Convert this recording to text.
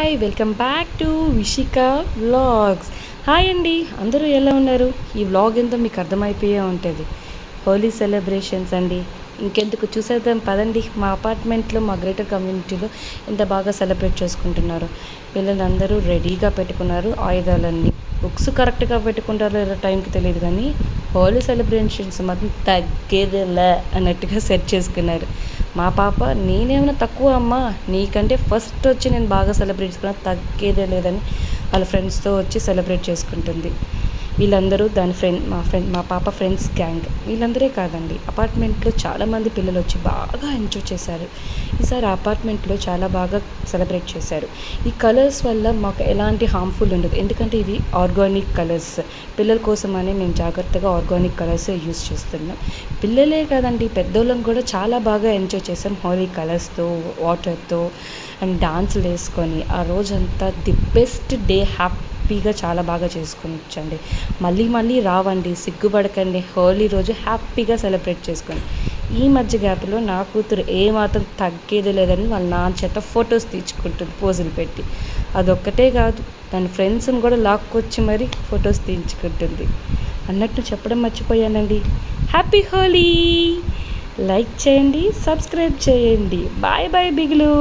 Hi welcome back to Vishika vlogs. Hi అండి, అందరూ ఎలా ఉన్నారు? ఈ వ్లాగ్ ఎంతో మీకు అర్థమైపోయే ఉంటుంది. హోలీ సెలబ్రేషన్స్ అండి. ఇంకెందుకు చూసేద్దాం పదండి. మా అపార్ట్మెంట్లో, మా గ్రేటర్ కమ్యూనిటీలో ఎంత బాగా సెలబ్రేట్ చేసుకుంటున్నారు. పిల్లలందరూ రెడీగా పెట్టుకున్నారు ఆయుధాలన్నీ. బుక్స్ కరెక్ట్గా పెట్టుకుంటారో లేదో టైంకి తెలియదు, కానీ హోలీ సెలబ్రేషన్స్ మాత్రం తగ్గేదేలే అన్నట్టుగా సెట్ చేసుకున్నారు. మా పాప, నేనేమైనా తక్కువ అమ్మా, నీకంటే ఫస్ట్ వచ్చి నేను బాగా సెలబ్రేట్ చేసుకున్నా, తగ్గేదే లేదని వాళ్ళ ఫ్రెండ్స్తో వచ్చి సెలబ్రేట్ చేసుకుంటుంది. వీళ్ళందరూ మా పాప ఫ్రెండ్స్ గ్యాంగ్. వీళ్ళందరే కాదండి, అపార్ట్మెంట్లో చాలామంది పిల్లలు వచ్చి బాగా ఎంజాయ్ చేశారు. ఈసారి అపార్ట్మెంట్లో చాలా బాగా సెలబ్రేట్ చేశారు. ఈ కలర్స్ వల్ల మాకు ఎలాంటి హార్మ్ఫుల్ ఉండదు, ఎందుకంటే ఇవి ఆర్గానిక్ కలర్స్. పిల్లల కోసమని మేము జాగ్రత్తగా ఆర్గానిక్ కలర్స్ యూస్ చేస్తున్నాం. పిల్లలే కాదండి, పెద్దోళ్ళం కూడా చాలా బాగా ఎంజాయ్ చేసాం హోలీ కలర్స్తో, వాటర్తో అండ్ డాన్సులు వేసుకొని. ఆ రోజంతా ది బెస్ట్ డే, హ్యాపీగా చాలా బాగా చేసుకొనిచ్చండి. మళ్ళీ రావండి, సిగ్గుపడకండి. హోలీ రోజు హ్యాపీగా సెలబ్రేట్ చేసుకోండి. ఈ మధ్య గ్యాప్లో నా కూతురు ఏమాత్రం తగ్గేది లేదని వాళ్ళ నాన్న చేత ఫొటోస్ తీర్చుకుంటుంది పోజులు పెట్టి. అదొక్కటే కాదు, తన ఫ్రెండ్స్ని కూడా లాక్కొచ్చి మరీ ఫొటోస్ తీర్చుకుంటుంది. అన్నట్టు చెప్పడం మర్చిపోయానండి. హ్యాపీ హోలీ! లైక్ చేయండి, సబ్స్క్రైబ్ చేయండి. Bye bye బిగులు.